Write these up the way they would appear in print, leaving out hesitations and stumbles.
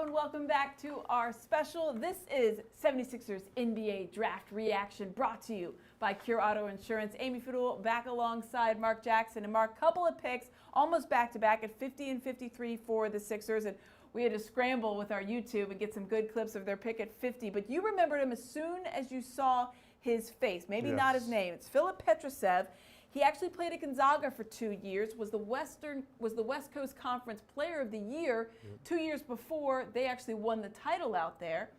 everyone. Welcome back to our special. This is 76ers NBA Draft Reaction brought to you by Cure Auto Insurance. Amy Fiddle back alongside Mark Jackson. And Mark, couple of picks, almost back-to-back at 50 and 53 for the Sixers. And we had to scramble with our YouTube and get some good clips of their pick at 50. But you remembered him as soon as you saw his face. Maybe not his name. It's Filip Petrusev. He actually played at Gonzaga for 2 years, was the West Coast Conference Player of the Year 2 years before they actually won the title out there.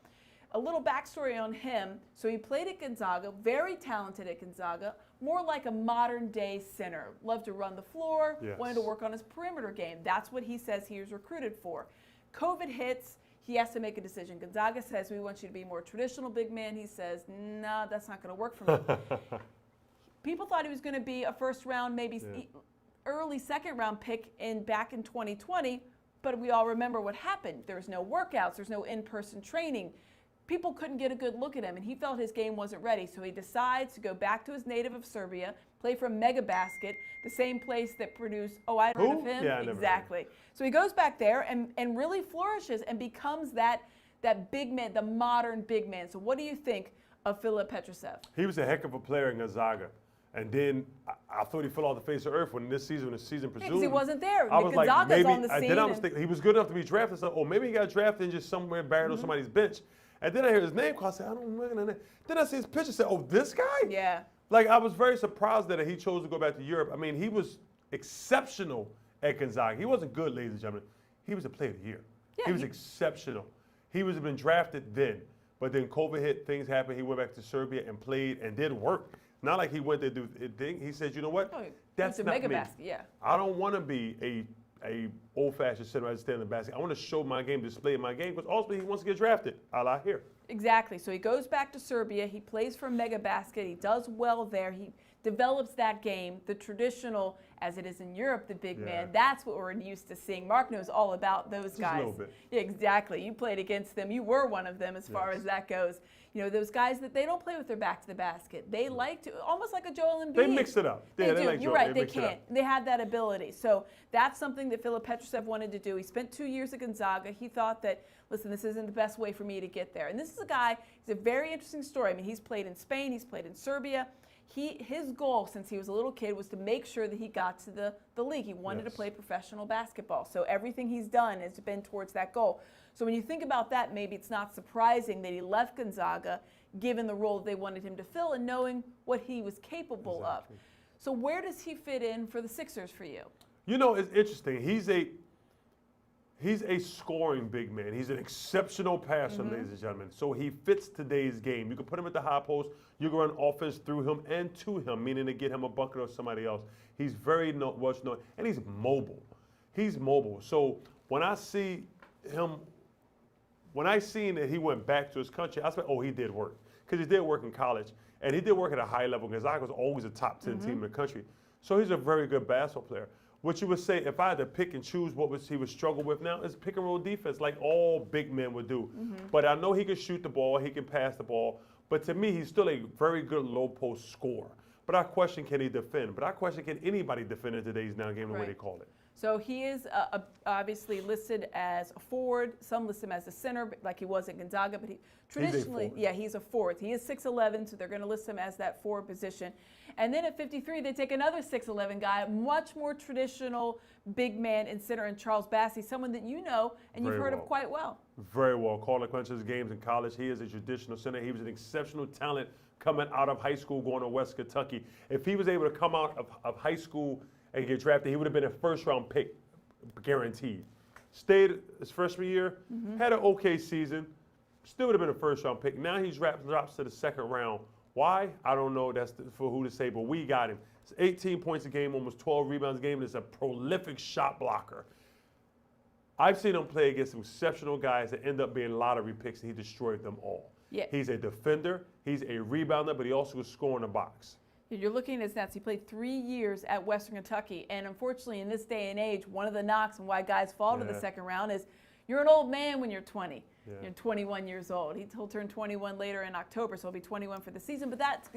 A little backstory on him. So he played at Gonzaga, very talented at Gonzaga, more like a modern day center. Loved to run the floor, wanted to work on his perimeter game. That's what he says he was recruited for. COVID hits, he has to make a decision. Gonzaga says, we want you to be more traditional big man. He says, no, that's not going to work for me. People thought he was going to be a first round, maybe early second round pick back in 2020, but we all remember what happened. There's no workouts, there's no in-person training. People couldn't get a good look at him, and he felt his game wasn't ready. So he decides to go back to his native of Serbia, play for Mega Basket, the same place that produced, I'd heard of him. Yeah, exactly. So he goes back there and really flourishes and becomes that big man, the modern big man. So what do you think of Filip Petrusev? He was a heck of a player in Gonzaga. And then I thought he fell off the face of earth when the season presumed. Because he wasn't there. I was Gonzaga's like, maybe, on the scene. then I was thinking he was good enough to be drafted. So, or maybe he got drafted and just somewhere buried on somebody's bench. And then I hear his name called. I said, I don't know. Then I see his picture. I said, oh, this guy? Yeah. Like, I was very surprised that he chose to go back to Europe. I mean, he was exceptional at Gonzaga. He wasn't good, ladies and gentlemen. He was a player of the year. Yeah, he was exceptional. He was been drafted then. But then COVID hit, things happened. He went back to Serbia and played and did work. Not like he went there to do a thing. He said, you know what? That's not Mega me. Basket, yeah. I don't want to be a old-fashioned center. I stand in the basket. I want to show my game, display my game, because ultimately he wants to get drafted. A la here. Exactly. So he goes back to Serbia. He plays for Mega Basket. He does well there. He develops that game, the traditional, as it is in Europe, the big man. That's what we're used to seeing. Mark knows all about those guys. Just a little bit. Yeah, exactly. You played against them. You were one of them as far as that goes. You know, those guys that they don't play with their back to the basket. They like to, almost like a Joel Embiid. They mix it up. They do. Like You're right. They can't. They have that ability. So that's something that Filip Petrusev wanted to do. He spent 2 years at Gonzaga. He thought that, listen, this isn't the best way for me to get there. And this is a guy, he's a very interesting story. I mean, he's played in Spain. He's played in Serbia. His goal since he was a little kid was to make sure that he got to the league. He wanted to play professional basketball. So everything he's done has been towards that goal. So when you think about that, maybe it's not surprising that he left Gonzaga, given the role they wanted him to fill and knowing what he was capable of. So where does he fit in for the Sixers for you? You know, it's interesting. He's a scoring big man. He's an exceptional passer, ladies and gentlemen. So he fits today's game. You can put him at the high post. You can run offense through him and to him, meaning to get him a bucket or somebody else. He's very well known, and he's mobile. He's mobile. So when I see him, when I seen that he went back to his country, I said, oh, he did work. Because he did work in college, and he did work at a high level. Gonzaga was always a top 10 team in the country. So he's a very good basketball player. What you would say, if I had to pick and choose what he would struggle with now, is pick and roll defense, like all big men would do. But I know he can shoot the ball, he can pass the ball. But to me, he's still a very good low post scorer. But I question, can he defend? But I question, can anybody defend in today's now game the way they call it? So he is obviously listed as a forward. Some list him as a center, like he was at Gonzaga. But traditionally, he's a forward. He is 6'11", so they're going to list him as that forward position. And then at 53, they take another 6'11" guy, much more traditional big man in center, and Charles Bassey, someone that you know and you've heard of quite well. Very well. Called a bunch of his games in college. He is a traditional center. He was an exceptional talent coming out of high school, going to West Kentucky. If he was able to come out of high school and get drafted, he would have been a first-round pick, guaranteed. Stayed his freshman year, had an okay season, still would have been a first-round pick. Now he's drops to the second round. Why? I don't know. That's for who to say, but we got him. It's 18 points a game, almost 12 rebounds a game, and is a prolific shot blocker. I've seen him play against some exceptional guys that end up being lottery picks, and he destroyed them all. Yeah. He's a defender, he's a rebounder, but he also can score in the box. You're looking at his stats. He played 3 years at Western Kentucky, and unfortunately in this day and age, one of the knocks and why guys fall to the second round is you're an old man when you're 20. You're 21 years old. He'll turn 21 later in October, so he'll be 21 for the season, but that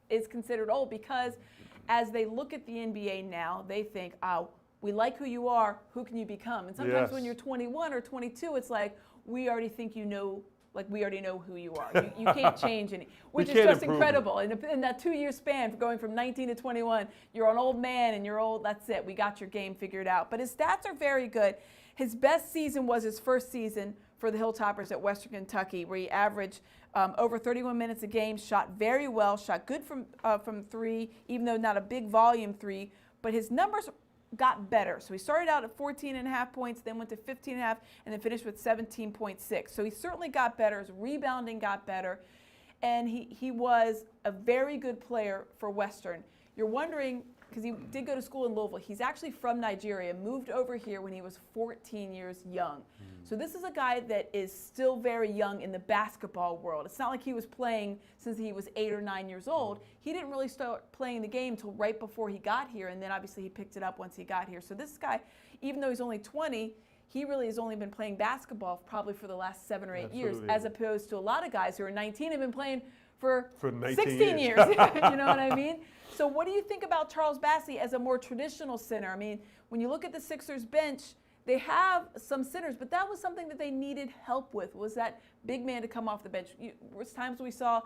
is considered old because as they look at the NBA now, they think, oh, we like who you are, who can you become? And sometimes Yes. when you're 21 or 22, it's like, we already think you know, like we already know who you are. You can't change any, which is can't just improve incredible. In that 2-year span, for going from 19 to 21, you're an old man and you're old, that's it. We got your game figured out. But his stats are very good. His best season was his first season for the Hilltoppers at Western Kentucky, where he averaged over 31 minutes a game, shot very well, shot good from three, even though not a big volume three, but his numbers got better. So he started out at 14.5 points, then went to 15.5, and then finished with 17.6. So he certainly got better. His rebounding got better, and he was a very good player for Western. You're wondering, because he did go to school in Louisville, he's actually from Nigeria, moved over here when he was 14 years young. So this is a guy that is still very young in the basketball world. It's not like he was playing since he was 8 or 9 years old. He didn't really start playing the game until right before he got here, and then obviously he picked it up once he got here. So this guy, even though he's only 20, he really has only been playing basketball probably for the last 7 or 8 years, as opposed to a lot of guys who are 19 have been playing for 16 years. You know what I mean? So what do you think about Charles Bassey as a more traditional center? I mean, when you look at the Sixers bench, they have some centers, but that was something that they needed help with, was that big man to come off the bench. There was times we saw,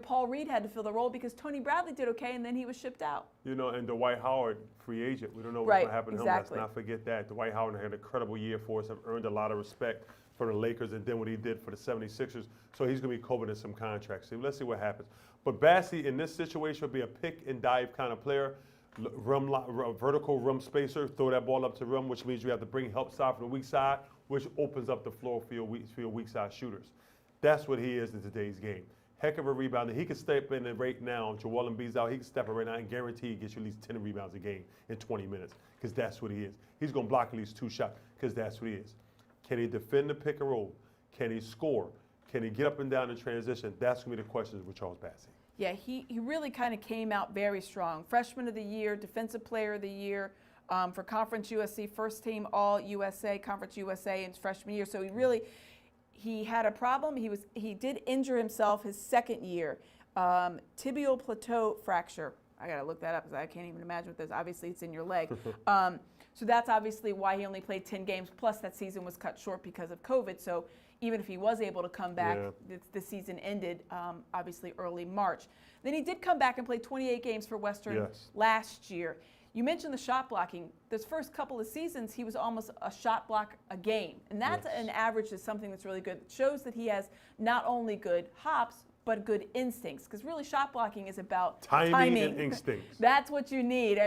Paul Reed had to fill the role because Tony Bradley did okay, and then he was shipped out. And Dwight Howard, free agent. We don't know what's going to happen to him. Let's not forget that. Dwight Howard had an incredible year for us, have earned a lot of respect for the Lakers, and then what he did for the 76ers. So he's going to be coveting some contracts. So let's see what happens. But Bassey, in this situation, will be a pick and dive kind of player. Vertical rim spacer, throw that ball up to rim, which means you have to bring help side from the weak side, which opens up the floor for your weak side shooters. That's what he is in today's game. Heck of a rebounder. He can step in and right now, Joel Embiid's out, he can step in right now and guarantee he gets you at least 10 rebounds a game in 20 minutes, because that's what he is. He's going to block at least 2 shots, because that's what he is. Can he defend the pick and roll? Can he score? Can he get up and down in transition? That's going to be the questions with Charles Bassey. Yeah, he really kind of came out very strong. Freshman of the year, defensive player of the year for Conference USA, first team All USA, Conference USA in his freshman year. So he had a problem. He did injure himself his second year, tibial plateau fracture. I got to look that up because I can't even imagine what this. Obviously, it's in your leg. So that's obviously why he only played 10 games. Plus, that season was cut short because of COVID. So even if he was able to come back, the season ended obviously early March. Then he did come back and play 28 games for Western last year. You mentioned the shot blocking. Those first couple of seasons, he was almost a shot block a game. And that's an average is something that's really good. It shows that he has not only good hops, but good instincts, because really shot blocking is about timing and instincts. That's what you need.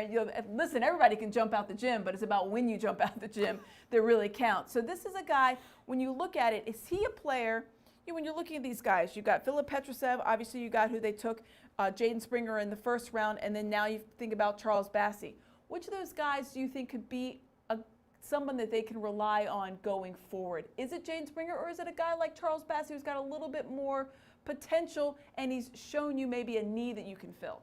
Listen, everybody can jump out the gym, but it's about when you jump out the gym that really counts. So this is a guy, when you look at it, is he a player? When you're looking at these guys, you got Filip Petrusev, obviously you got who they took, Jaden Springer in the first round, and then now you think about Charles Bassey. Which of those guys do you think could be someone that they can rely on going forward? Is it Jaden Springer, or is it a guy like Charles Bassey who's got a little bit more potential and he's shown you maybe a need that you can fill?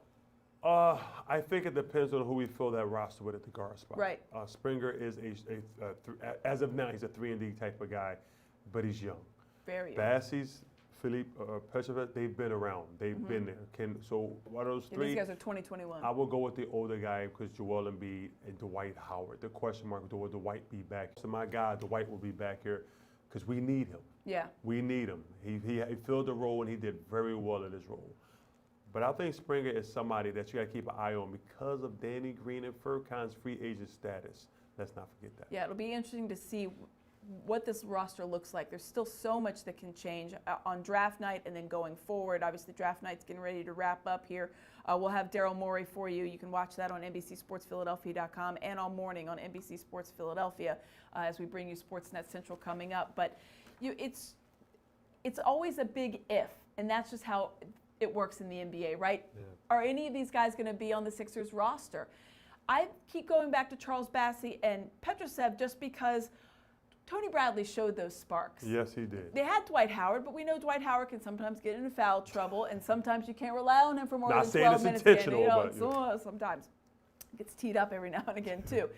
I think it depends on who we fill that roster with at the guard spot. Right. Springer is as of now, he's a 3-and-D type of guy, but he's young. Very young. Bassey's, Filip Petrusev, they've been around. They've been there. So one of those three. These guys are 2021. I will go with the older guy because Joel Embiid and Dwight Howard. The question mark, will Dwight be back? So my guy, Dwight will be back here because we need him. Yeah. We need him. He filled the role and he did very well in his role. But I think Springer is somebody that you got to keep an eye on because of Danny Green and Furkan's free agent status. Let's not forget that. Yeah, it'll be interesting to see what this roster looks like. There's still so much that can change on draft night and then going forward. Obviously, draft night's getting ready to wrap up here. We'll have Daryl Morey for you. You can watch that on NBCSportsPhiladelphia.com and all morning on NBC Sports Philadelphia as we bring you Sportsnet Central coming up. But it's always a big if, and that's just how it works in the NBA, right? Yeah. Are any of these guys going to be on the Sixers roster? I keep going back to Charles Bassey and Petrusev just because Tony Bradley showed those sparks. Yes, he did. They had Dwight Howard, but we know Dwight Howard can sometimes get into foul trouble, and sometimes you can't rely on him for more than 12 minutes. Not saying it's intentional, but sometimes it gets teed up every now and again too.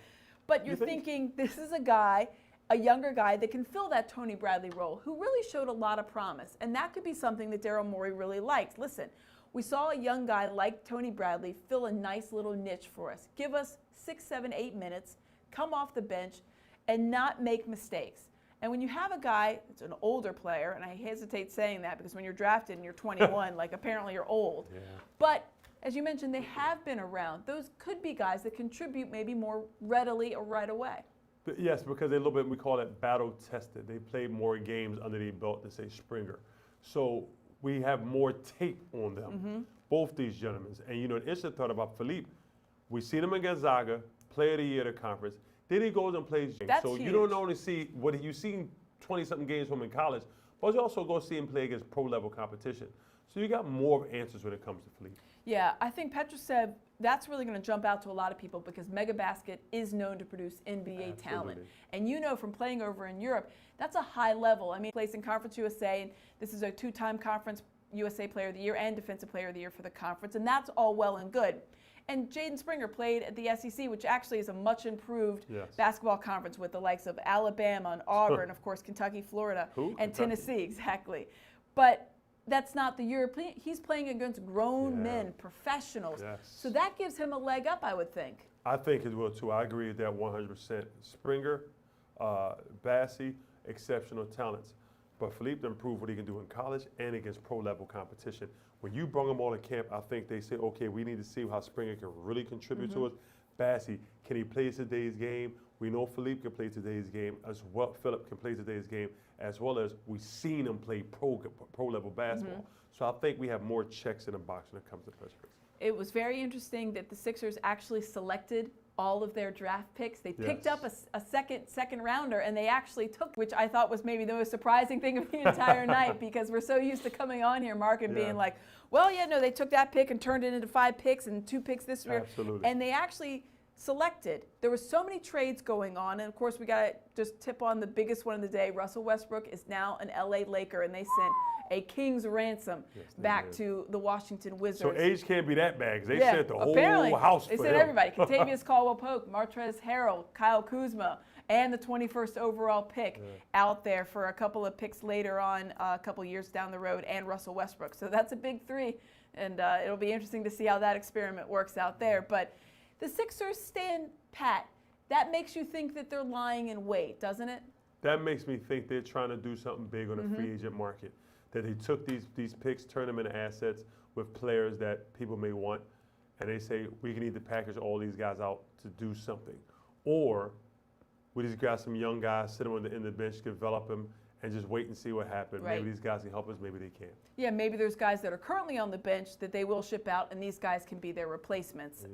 But you're thinking this is a guy, a younger guy that can fill that Tony Bradley role, who really showed a lot of promise, and that could be something that Daryl Morey really likes. Listen, we saw a young guy like Tony Bradley fill a nice little niche for us. Give us 6, 7, 8 minutes. come off the bench and not make mistakes. And when you have a guy that's an older player, and I hesitate saying that because when you're drafted and you're 21, like apparently you're old. Yeah. But as you mentioned, they have been around. Those could be guys that contribute maybe more readily or right away. But yes, because they're a little bit, we call it battle tested. They played more games under their belt than, say, Springer. So we have more tape on them, both these gentlemen. And you know, an interesting thought about Filip, we seen him in Gonzaga, player of the year of the conference. Then he goes and plays games. That's so huge. you don't only see what you've seen 20-something games from in college, but you also go see him play against pro-level competition. So you got more answers when it comes to Filip. Yeah, I think Petrusev, that's really going to jump out to a lot of people because Mega Basket is known to produce NBA talent. And you know from playing over in Europe, that's a high level. I mean, he plays in Conference USA, and this is a 2-time Conference USA Player of the Year and Defensive Player of the Year for the conference, and that's all well and good. And Jaden Springer played at the SEC, which actually is a much improved basketball conference with the likes of Alabama and Auburn, of course, Kentucky, Florida, and Tennessee, exactly. But that's not the European. He's playing against grown men, professionals. So that gives him a leg up, I would think. I think it will too. I agree with that 100%. Springer, Bassey, exceptional talents. But Filip done proved what he can do in college and against pro-level competition. When you bring them all to camp, I think they say, okay, we need to see how Springer can really contribute to us. Bassey, can he play today's game? We know Filip can play today's game as well. Filip can play today's game as well as we've seen him play pro-level basketball. So I think we have more checks in the box when it comes to Petrusev. It was very interesting that the Sixers actually selected all of their draft picks. They picked up a second rounder, and they actually took, which I thought was maybe the most surprising thing of the entire night, because we're so used to coming on here, Mark, and being like, well, yeah, no, they took that pick and turned it into 5 picks and 2 picks this year. Absolutely. And they actually selected. There were so many trades going on, and of course we got to just tip on the biggest one of the day. Russell Westbrook is now an LA Laker, and they sent a king's ransom back to the Washington Wizards. So age can't be that bad, because they sent the whole house for him. They sent everybody. Kentavious Caldwell-Pope, Montrezl Harrell, Kyle Kuzma, and the 21st overall pick out there for a couple of picks later on, a couple years down the road, and Russell Westbrook. So that's a big 3, and it'll be interesting to see how that experiment works out there. But the Sixers stand pat. That makes you think that they're lying in wait, doesn't it? That makes me think they're trying to do something big on the free agent market. That they took these picks, turned them into assets with players that people may want, and they say, we need to package all these guys out to do something. Or we just got some young guys, sit them on the end of the bench, develop them, and just wait and see what happens. Maybe these guys can help us, maybe they can't. Yeah, maybe there's guys that are currently on the bench that they will ship out, and these guys can be their replacements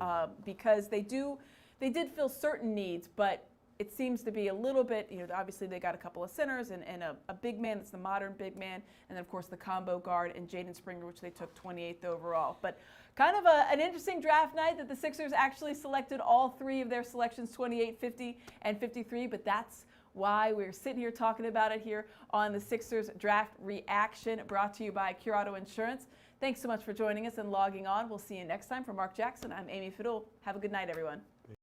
because they did fill certain needs, but it seems to be a little bit, you know, obviously they got a couple of centers and a big man that's the modern big man, and then of course the combo guard and Jaden Springer, which they took 28th overall. But kind of an interesting draft night that the Sixers actually selected all 3 of their selections, 28, 50, and 53, but that's why we're sitting here talking about it here on the Sixers Draft Reaction, brought to you by Cure Auto Insurance. Thanks so much for joining us and logging on. We'll see you next time. For Mark Jackson, I'm Amy Fiddle. Have a good night, everyone.